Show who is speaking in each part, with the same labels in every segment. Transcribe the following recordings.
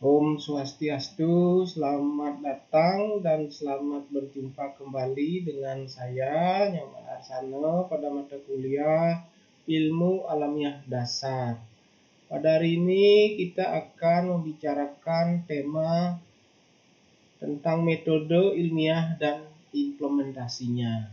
Speaker 1: Om Swastiastu, selamat datang dan selamat berjumpa kembali dengan saya, Nyoman Arsana, pada mata kuliah Ilmu Alamiah Dasar. Pada hari ini kita akan membicarakan tema tentang metode ilmiah dan implementasinya.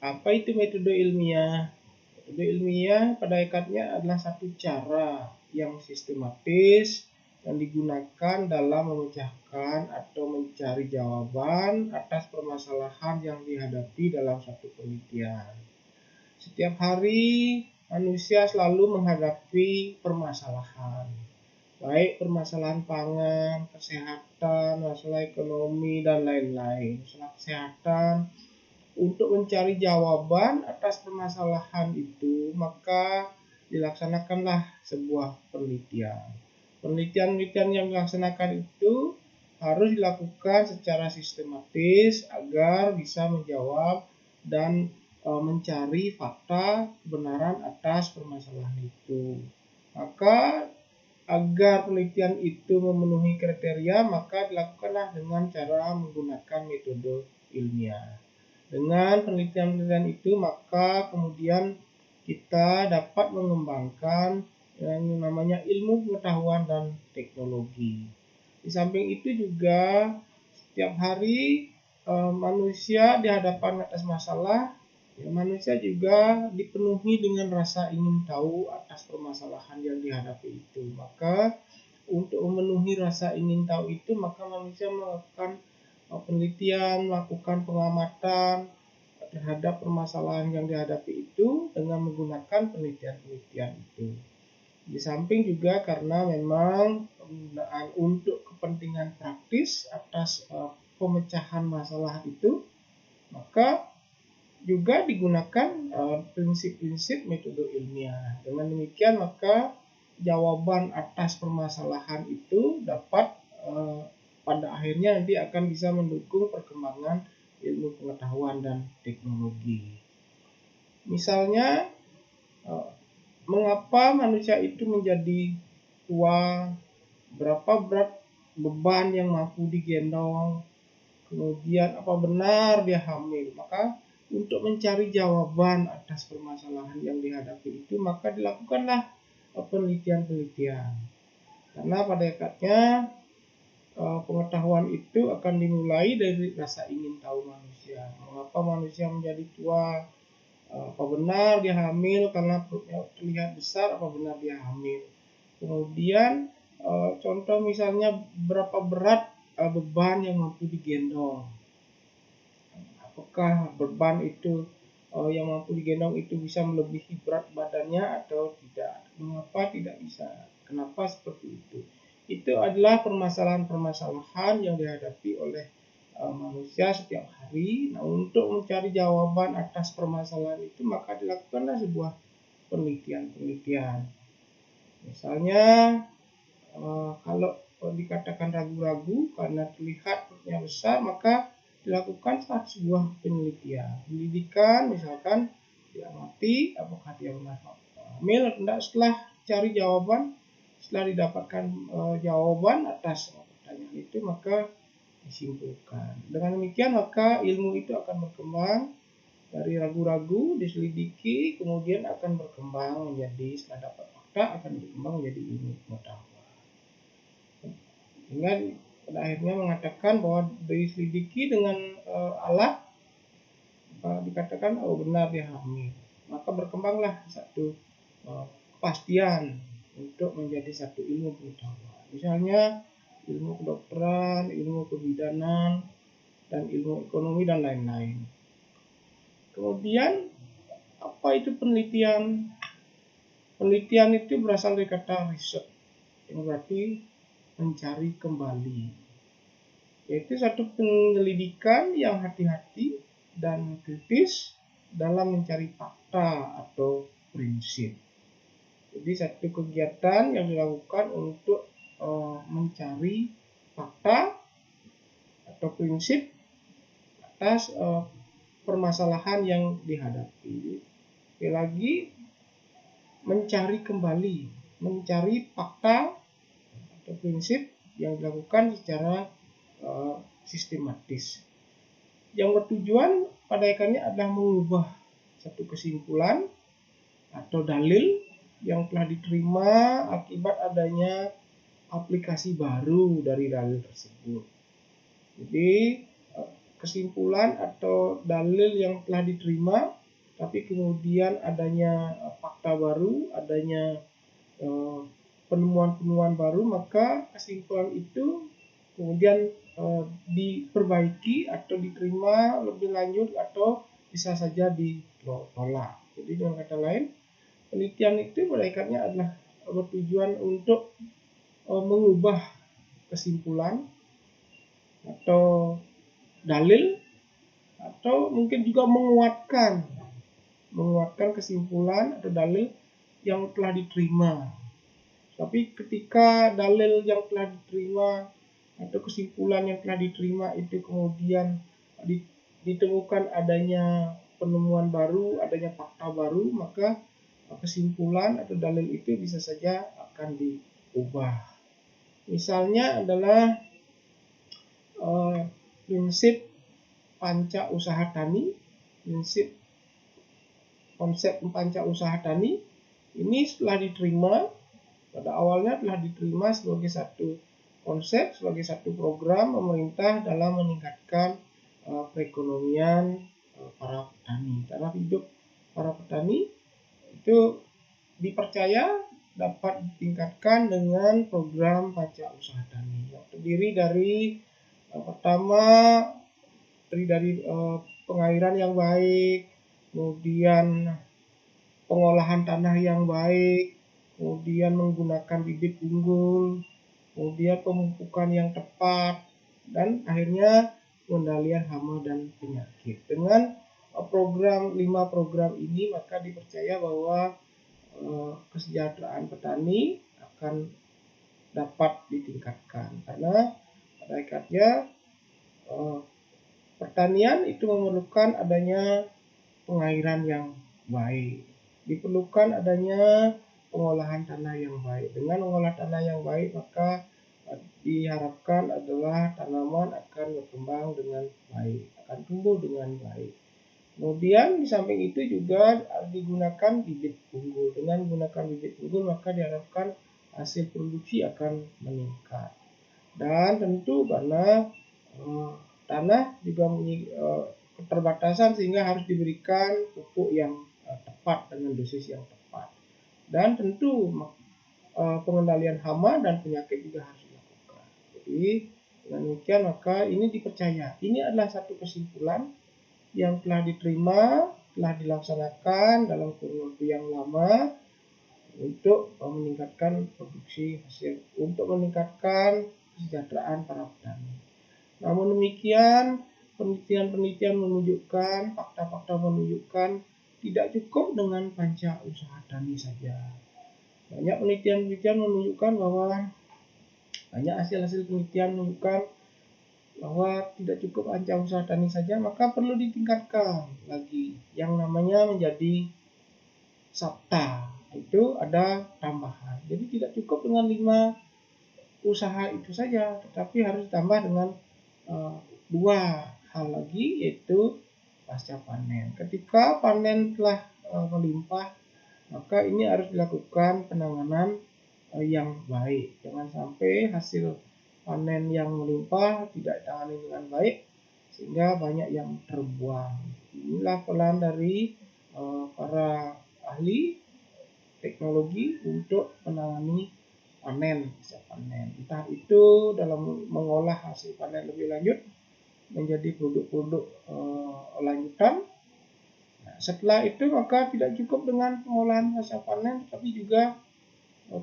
Speaker 1: Apa itu metode ilmiah? Metode ilmiah pada hakikatnya adalah satu cara yang sistematis yang digunakan dalam memecahkan atau mencari jawaban atas permasalahan yang dihadapi dalam satu penelitian. Setiap hari manusia selalu menghadapi permasalahan, baik permasalahan pangan, kesehatan, masalah ekonomi, dan lain-lain. Masalah kesehatan, untuk mencari jawaban atas permasalahan itu, maka dilaksanakanlah sebuah penelitian. Penelitian-penelitian yang dilaksanakan itu harus dilakukan secara sistematis agar bisa menjawab dan mencari fakta kebenaran atas permasalahan itu. Maka agar penelitian itu memenuhi kriteria, maka dilakukanlah dengan cara menggunakan metode ilmiah. Dengan penelitian-penelitian itu, maka kemudian kita dapat mengembangkan yang namanya ilmu pengetahuan dan teknologi. Di samping itu juga setiap hari manusia dihadapkan atas masalah, manusia juga dipenuhi dengan rasa ingin tahu atas permasalahan yang dihadapi itu. Maka untuk memenuhi rasa ingin tahu itu, maka manusia melakukan penelitian, melakukan pengamatan terhadap permasalahan yang dihadapi itu dengan menggunakan penelitian-penelitian itu. Di samping juga karena memang penggunaan untuk kepentingan praktis atas pemecahan masalah itu, maka juga digunakan prinsip-prinsip metode ilmiah. Dengan demikian maka jawaban atas permasalahan itu dapat pada akhirnya nanti akan bisa mendukung perkembangan ilmu pengetahuan dan teknologi. Misalnya, mengapa manusia itu menjadi tua, berapa berat beban yang mampu digendong, kemudian apa benar dia hamil. Maka untuk mencari jawaban atas permasalahan yang dihadapi itu, maka dilakukanlah penelitian-penelitian. Karena pada hakikatnya pengetahuan itu akan dimulai dari rasa ingin tahu manusia. Mengapa manusia menjadi tua? Apa benar dia hamil karena perutnya terlihat besar? Apa benar dia hamil? Kemudian contoh misalnya berapa berat beban yang mampu digendong? Apakah beban itu yang mampu digendong itu bisa melebihi berat badannya atau tidak? Mengapa tidak bisa? Kenapa seperti itu? Itu adalah permasalahan-permasalahan yang dihadapi oleh manusia setiap hari. Nah, untuk mencari jawaban atas permasalahan itu, maka dilakukanlah sebuah penelitian-penelitian. Misalnya, kalau dikatakan ragu-ragu karena terlihat perutnya besar, maka dilakukan sebuah penelitian. Pendidikan misalkan diamati apakah dia benar hamil atau tidak. Setelah cari jawaban, setelah didapatkan jawaban atas pertanyaan itu, maka disimpulkan. Dengan demikian maka ilmu itu akan berkembang dari ragu-ragu, diselidiki, kemudian akan berkembang menjadi, setelah dapat fakta, akan berkembang menjadi ilmu pengetahuan. Sehingga pada akhirnya mengatakan bahwa diselidiki dengan alat, dikatakan oh benar dia hamil. Maka berkembanglah satu kepastian untuk menjadi satu ilmu pengetahuan. Misalnya ilmu kedokteran, ilmu kebidanan, dan ilmu ekonomi dan lain-lain. Kemudian apa itu penelitian? Penelitian itu berasal dari kata riset, yang berarti mencari kembali. Yaitu satu penyelidikan yang hati-hati dan kritis dalam mencari fakta atau prinsip. Jadi satu kegiatan yang dilakukan untuk mencari fakta atau prinsip atas permasalahan yang dihadapi. Sekali lagi, mencari kembali, mencari fakta atau prinsip yang dilakukan secara sistematis. Yang bertujuan pada akhirnya adalah mengubah satu kesimpulan atau dalil yang telah diterima akibat adanya aplikasi baru dari dalil tersebut. Jadi kesimpulan atau dalil yang telah diterima tapi kemudian adanya fakta baru, adanya penemuan-penemuan baru, maka kesimpulan itu kemudian diperbaiki atau diterima lebih lanjut atau bisa saja ditolak. Jadi dengan kata lain, penelitian itu pada akhirnya adalah bertujuan untuk mengubah kesimpulan atau dalil, atau mungkin juga menguatkan kesimpulan atau dalil yang telah diterima. Tapi ketika dalil yang telah diterima atau kesimpulan yang telah diterima itu kemudian ditemukan adanya penemuan baru, adanya fakta baru, maka kesimpulan atau dalil itu bisa saja akan diubah. Misalnya adalah prinsip panca usaha tani, konsep panca usaha tani ini setelah diterima, pada awalnya telah diterima sebagai satu konsep, sebagai satu program pemerintah dalam meningkatkan perekonomian para petani. Taraf hidup para petani itu dipercaya dapat ditingkatkan dengan program panca usaha tani yang terdiri dari pertama dari pengairan yang baik, kemudian pengolahan tanah yang baik, kemudian menggunakan bibit unggul, kemudian pemupukan yang tepat, dan akhirnya pengendalian hama dan penyakit. Dengan 5 program ini maka dipercaya bahwa kesejahteraan petani akan dapat ditingkatkan, karena pada hakikatnya pertanian itu memerlukan adanya pengairan yang baik, diperlukan adanya pengolahan tanah yang baik. Dengan mengolah tanah yang baik maka diharapkan adalah tanaman akan berkembang dengan baik, akan tumbuh dengan baik. Kemudian di samping itu juga digunakan bibit unggul. Dengan menggunakan bibit unggul maka diharapkan hasil produksi akan meningkat. Dan tentu karena tanah juga memiliki keterbatasan sehingga harus diberikan pupuk yang tepat dengan dosis yang tepat. Dan tentu pengendalian hama dan penyakit juga harus dilakukan. Jadi dengan demikian maka ini dipercaya, ini adalah satu kesimpulan yang telah diterima, telah dilaksanakan dalam kurun waktu yang lama untuk meningkatkan produksi hasil, untuk meningkatkan kesejahteraan para petani. Namun demikian, penelitian-penelitian menunjukkan, fakta-fakta menunjukkan tidak cukup dengan panca usaha tani saja. Banyak penelitian-penelitian menunjukkan bahwa banyak hasil-hasil penelitian menunjukkan bahwa tidak cukup panca usaha tani saja, maka perlu ditingkatkan lagi yang namanya menjadi sabta. Itu ada tambahan. Jadi tidak cukup dengan 5 usaha itu saja, tetapi harus ditambah dengan 2 hal lagi, yaitu pasca panen. Ketika panen telah melimpah, maka ini harus dilakukan penanganan yang baik. Jangan sampai hasil panen yang melimpah tidak ditangani dengan baik sehingga banyak yang terbuang. Inilah peran dari para ahli teknologi untuk menangani pasca panen. Entah itu dalam mengolah hasil panen lebih lanjut menjadi produk-produk lanjutan. Nah, setelah itu maka tidak cukup dengan pengolahan pasca panen, tapi juga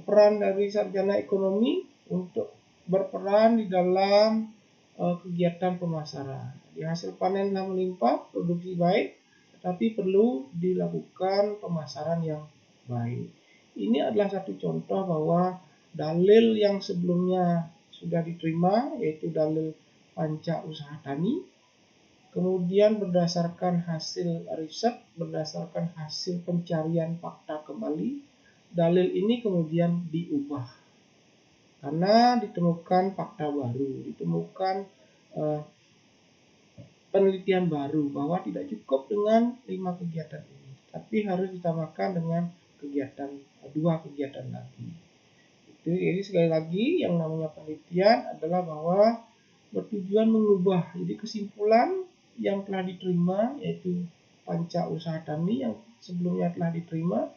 Speaker 1: peran dari sarjana ekonomi untuk berperan di dalam kegiatan pemasaran. Di hasil panen yang melimpah, produksi baik, tetapi perlu dilakukan pemasaran yang baik. Ini adalah satu contoh bahwa dalil yang sebelumnya sudah diterima, yaitu dalil panca usaha tani, kemudian berdasarkan hasil riset, berdasarkan hasil pencarian fakta kembali, dalil ini kemudian diubah. karena ditemukan fakta baru, ditemukan penelitian baru bahwa tidak cukup dengan 5 kegiatan ini, tapi harus ditambahkan dengan dua kegiatan lagi. Jadi sekali lagi yang namanya penelitian adalah bahwa bertujuan mengubah. Jadi kesimpulan yang telah diterima yaitu panca usaha tani yang sebelumnya telah diterima,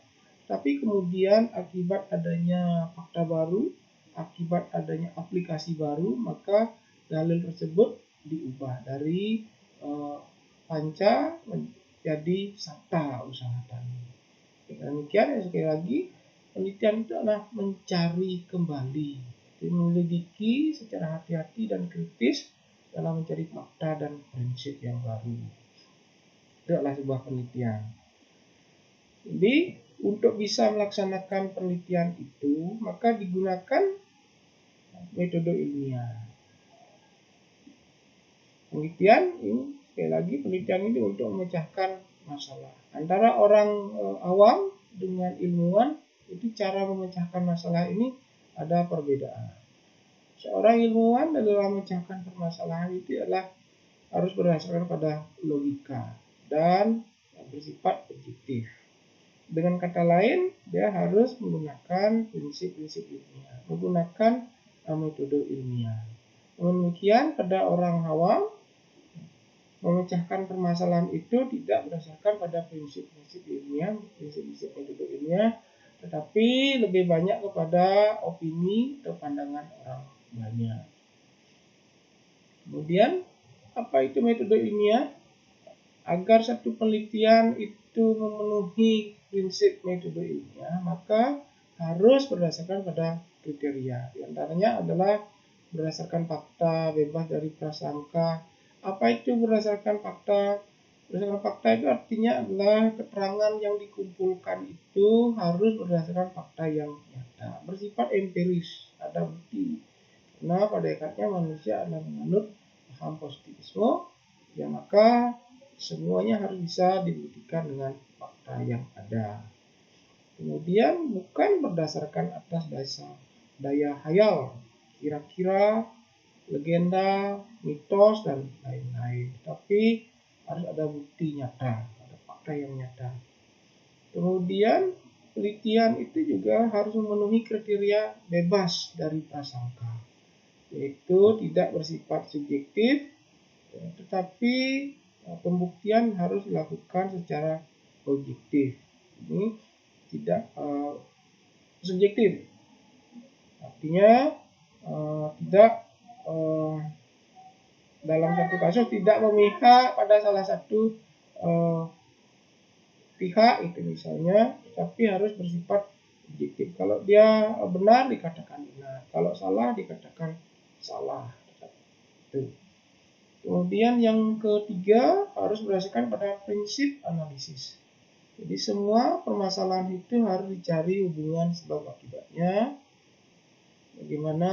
Speaker 1: tapi kemudian akibat adanya fakta baru, akibat adanya aplikasi baru, maka dalil tersebut diubah dari panca menjadi sakta usaha tani. Demikian ya, sekali lagi penelitian itu adalah mencari kembali, menyelidiki secara hati-hati dan kritis dalam mencari fakta dan prinsip yang baru. Itu adalah sebuah penelitian. Jadi untuk bisa melaksanakan penelitian itu maka digunakan metode ilmiah. Penelitian ini sekali lagi penelitian ini untuk memecahkan masalah. Antara orang awam dengan ilmuwan itu cara memecahkan masalah ini ada perbedaan. Seorang ilmuwan dalam memecahkan permasalahan itu adalah harus berdasarkan pada logika dan bersifat objektif. Dengan kata lain, dia harus menggunakan prinsip-prinsip ilmiah, menggunakan metode ilmiah. Demikian pada orang awam memecahkan permasalahan itu tidak berdasarkan pada prinsip-prinsip ilmiah, prinsip-prinsip metode ilmiah, tetapi lebih banyak kepada opini atau pandangan orang banyak. Kemudian, apa itu metode ilmiah? Agar satu penelitian itu memenuhi prinsip metode ilmiah, maka harus berdasarkan pada kriteria. Di antaranya adalah berdasarkan fakta, bebas dari prasangka. Apa itu berdasarkan fakta? Berdasarkan fakta itu artinya adalah keterangan yang dikumpulkan itu harus berdasarkan fakta yang nyata, bersifat empiris, ada bukti. Karena pada hakikatnya manusia adalah menganut paham positivisme, ya maka semuanya harus bisa dibuktikan dengan fakta yang ada. Kemudian bukan berdasarkan atas dasar daya hayal, kira-kira, legenda, mitos, dan lain-lain. Tapi harus ada bukti nyata, ada fakta yang nyata. Kemudian penelitian itu juga harus memenuhi kriteria bebas dari prasangka, yaitu tidak bersifat subjektif, tetapi pembuktian harus dilakukan secara objektif. Ini tidak subjektif, artinya tidak dalam satu kasus tidak memihak pada salah satu pihak itu misalnya, tapi harus bersifat objektif. Kalau dia benar dikatakan benar, kalau salah dikatakan salah. Itu. Kemudian yang ketiga harus berdasarkan pada prinsip analisis. Jadi semua permasalahan itu harus dicari hubungan sebab akibatnya. Bagaimana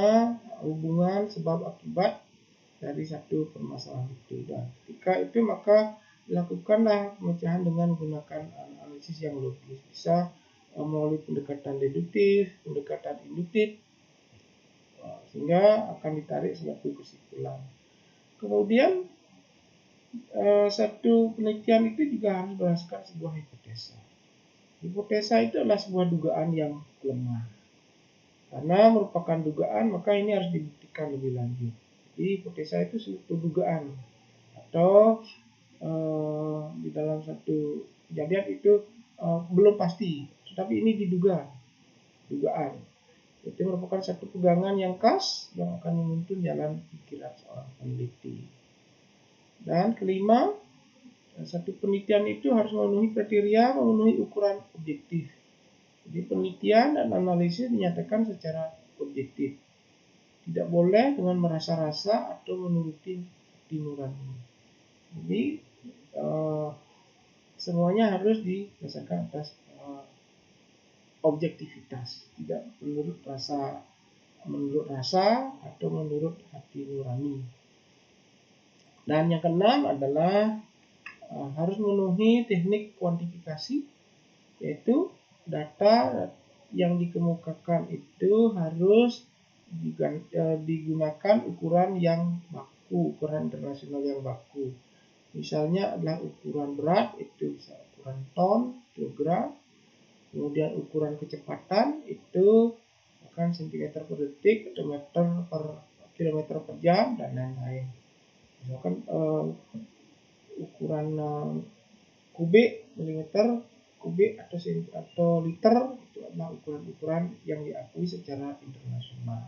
Speaker 1: hubungan sebab akibat dari satu permasalahan itu. Dan ketika itu maka dilakukanlah pemecahan dengan menggunakan analisis yang logis. Bisa melalui pendekatan deduktif, pendekatan induktif, sehingga akan ditarik suatu kesimpulan. Kemudian satu penelitian itu juga harus berdasarkan sebuah hipotesa. Hipotesa itu adalah sebuah dugaan yang lemah. Karena merupakan dugaan, maka ini harus dibuktikan lebih lanjut. Jadi hipotesa itu suatu dugaan atau di dalam satu kejadian itu belum pasti, tetapi ini diduga, dugaan. Itu merupakan satu pegangan yang khas yang akan menuntun jalan pikiran seorang peneliti. Dan kelima, satu penelitian itu harus memenuhi kriteria, memenuhi ukuran objektif. Jadi penelitian dan analisis dinyatakan secara objektif. Tidak boleh dengan merasa-rasa atau menuruti hati nurani. Jadi semuanya harus didasarkan atas objektivitas, tidak menurut rasa atau menurut hati nurani. Dan yang keenam adalah harus memenuhi teknik kuantifikasi, yaitu data yang dikemukakan itu harus digunakan ukuran yang baku, ukuran internasional yang baku. Misalnya adalah ukuran berat, itu bisa ukuran ton, kilogram. Kemudian ukuran kecepatan itu akan cm per detik atau meter per kilometer per jam dan lain-lain. Misalkan ukuran kubik, milimeter kubik atau liter itu adalah ukuran-ukuran yang diakui secara internasional.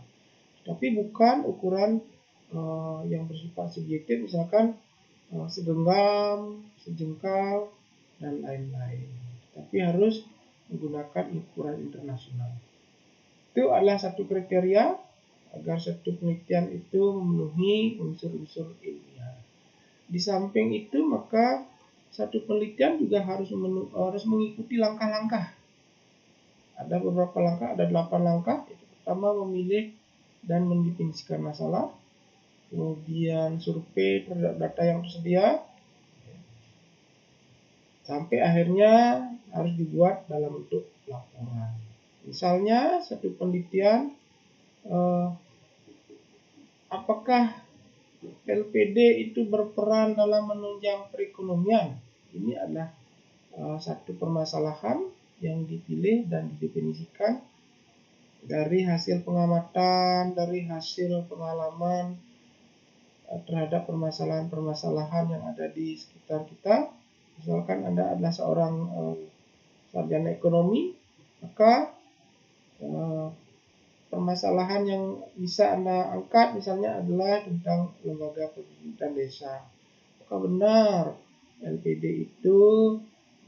Speaker 1: Tapi bukan ukuran yang bersifat subjektif, misalkan segenggam, sejengkal, dan lain-lain. Tapi harus menggunakan ukuran internasional. Itu adalah satu kriteria agar satu penelitian itu memenuhi unsur-unsur ilmiah. Di samping itu, maka satu penelitian juga harus mengikuti langkah-langkah. Ada beberapa langkah, ada 8 langkah. Itu pertama, memilih dan mendefinisikan masalah. Kemudian survei terhadap data yang tersedia. Sampai akhirnya harus dibuat dalam bentuk laporan. Misalnya satu penelitian, apakah LPD itu berperan dalam menunjang perekonomian? Ini adalah satu permasalahan yang dipilih dan didefinisikan dari hasil pengamatan, dari hasil pengalaman terhadap permasalahan-permasalahan yang ada di sekitar kita. Misalkan Anda adalah seorang sarjana ekonomi, maka permasalahan yang bisa Anda angkat misalnya adalah tentang lembaga pendidikan desa. Apakah benar LPD itu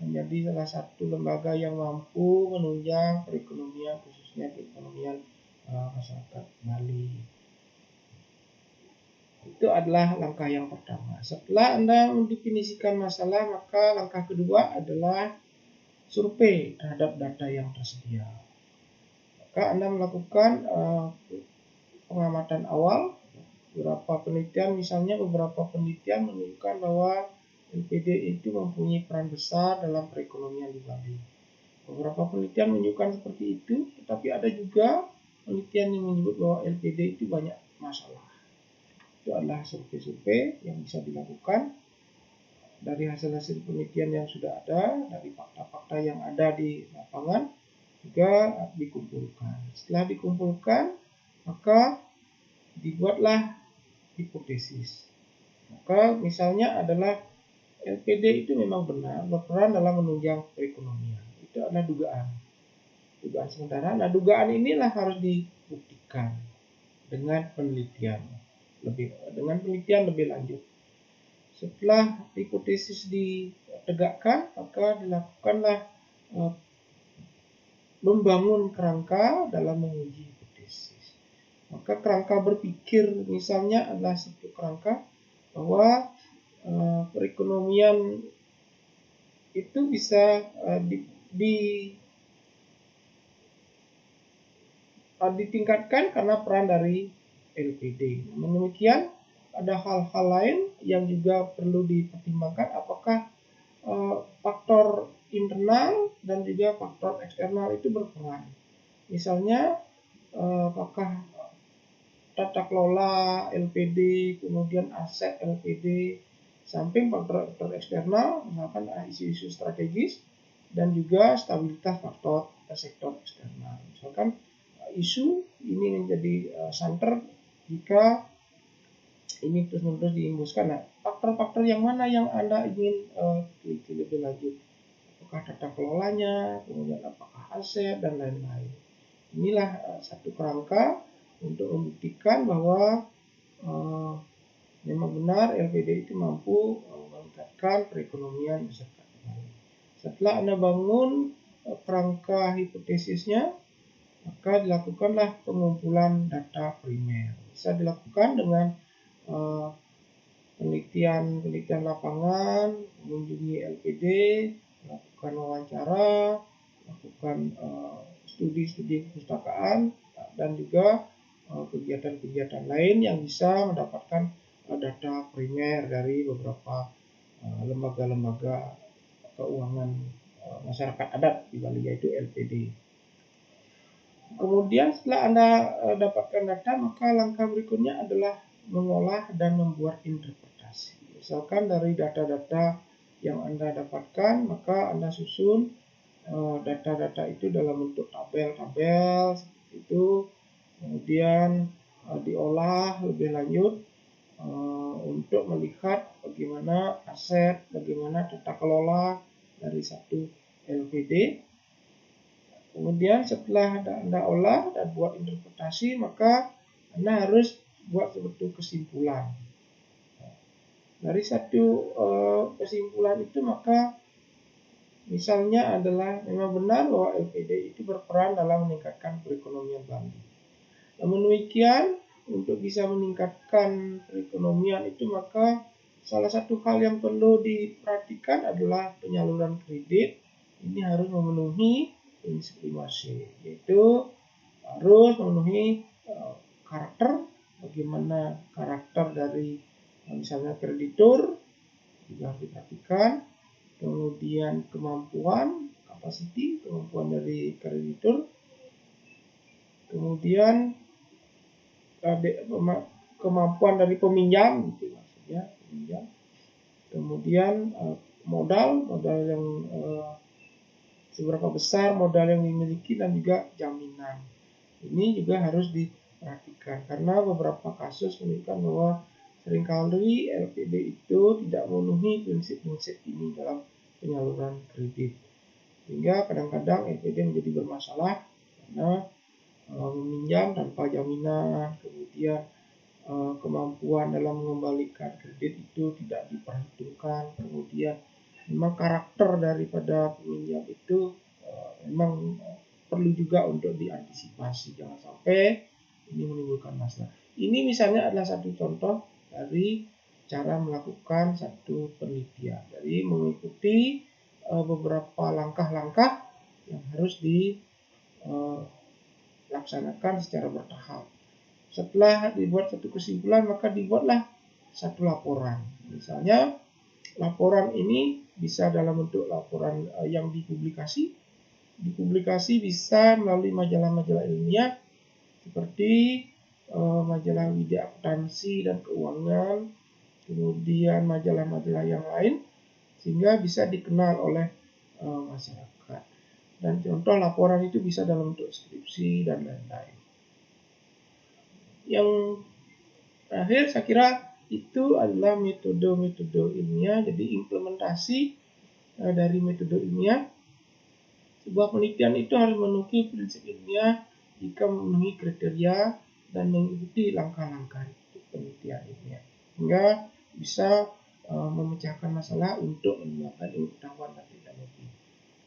Speaker 1: menjadi salah satu lembaga yang mampu menunjang perekonomian, khususnya perekonomian masyarakat Bali? Itu adalah langkah yang pertama. Setelah Anda mendefinisikan masalah, maka langkah kedua adalah survei terhadap data yang tersedia. Maka Anda melakukan pengamatan awal. Beberapa penelitian menunjukkan bahwa LPD itu mempunyai peran besar dalam perekonomian di Bali. Beberapa penelitian menunjukkan seperti itu, tetapi ada juga penelitian yang menyebut bahwa LPD itu banyak masalah. Itu adalah survei-survei yang bisa dilakukan dari hasil-hasil penelitian yang sudah ada, dari fakta-fakta yang ada di lapangan juga dikumpulkan. Setelah dikumpulkan, maka dibuatlah hipotesis. Maka misalnya adalah LPD itu memang benar berperan dalam menunjang perekonomian. Itu adalah dugaan sementara. Nah, dugaan inilah harus dibuktikan dengan penelitian lebih lanjut. Setelah hipotesis ditegakkan, maka dilakukanlah membangun kerangka dalam menguji hipotesis. Maka kerangka berpikir misalnya adalah satu kerangka bahwa perekonomian itu bisa ditingkatkan karena peran dari LPD. Namun demikian, ada hal-hal lain yang juga perlu dipertimbangkan, apakah faktor internal dan juga faktor eksternal itu berperan. Misalnya, apakah tata kelola LPD, kemudian aset LPD, samping faktor eksternal, misalkan isu-isu strategis, dan juga stabilitas faktor sektor eksternal. Misalkan isu ini menjadi santer jika ini terus-menerus diimbuskan. Nah, faktor-faktor yang mana yang Anda ingin teliti lebih lanjut? Apakah tata kelolanya, kemudian apakah aset, dan lain-lain. Inilah satu kerangka untuk membuktikan bahwa memang benar LPD itu mampu meningkatkan perekonomian masyarakat. Setelah Anda bangun kerangka hipotesisnya, maka dilakukanlah pengumpulan data primer. Bisa dilakukan dengan penelitian lapangan, mengunjungi LPD, melakukan wawancara, melakukan studi-studi perpustakaan, dan juga kegiatan-kegiatan lain yang bisa mendapatkan data primer dari beberapa lembaga-lembaga keuangan masyarakat adat di Bali, yaitu LPD. Kemudian setelah Anda dapatkan data, maka langkah berikutnya adalah mengolah dan membuat interpretasi. Misalkan dari data-data yang Anda dapatkan, maka Anda susun data-data itu dalam bentuk tabel-tabel seperti itu, kemudian diolah lebih lanjut untuk melihat bagaimana aset, bagaimana tata kelola dari satu LPD. Kemudian setelah Anda olah dan buat interpretasi, maka Anda harus buat suatu kesimpulan. Dari satu kesimpulan itu, maka misalnya adalah memang benar bahwa LPD itu berperan dalam meningkatkan perekonomian Bali. Namun demikian, untuk bisa meningkatkan perekonomian itu, maka salah satu hal yang perlu diperhatikan adalah penyaluran kredit. Ini harus memenuhi prinsip 5C, yaitu harus memenuhi karakter, bagaimana karakter dari misalnya kreditur juga harus diperhatikan, kemudian kemampuan, kemampuan dari kreditur, kemudian kemampuan dari peminjam, gitu maksudnya peminjam, kemudian modal yang seberapa besar modal yang dimiliki, dan juga jaminan. Ini juga harus diperhatikan karena beberapa kasus menunjukkan bahwa seringkali LPD itu tidak memenuhi prinsip-prinsip ini dalam penyaluran kredit, sehingga kadang-kadang LPD menjadi bermasalah karena meminjam tanpa jaminan, kemudian kemampuan dalam mengembalikan kredit itu tidak diperhitungkan, kemudian memang karakter daripada peminjam itu memang perlu juga untuk diantisipasi, jangan sampai ini menimbulkan masalah. Ini misalnya adalah satu contoh dari cara melakukan satu penelitian, dari mengikuti beberapa langkah-langkah yang harus dilaksanakan secara bertahap. Setelah dibuat satu kesimpulan, maka dibuatlah satu laporan. Misalnya laporan ini bisa dalam bentuk laporan yang dipublikasi. Dipublikasi bisa melalui majalah-majalah ilmiah seperti majalah Widya Akuntansi dan Keuangan, kemudian majalah-majalah yang lain, sehingga bisa dikenal oleh masyarakat. Dan contoh laporan itu bisa dalam bentuk skripsi dan lain-lain. Yang terakhir saya kira itu adalah metode-metode ilmiah. Jadi implementasi dari metode ilmiah, sebuah penelitian itu harus memenuhi prinsip ilmiah jika memenuhi kriteria dan mengikuti langkah-langkah penelitian ilmiah, sehingga bisa memecahkan masalah untuk mengembangkan ilmu pengetahuan dan teknologi.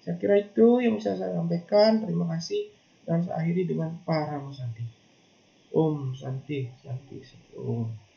Speaker 1: Saya kira itu yang bisa saya sampaikan. Terima kasih, dan saya akhiri dengan para Santi. Om Santi, Santi, Om.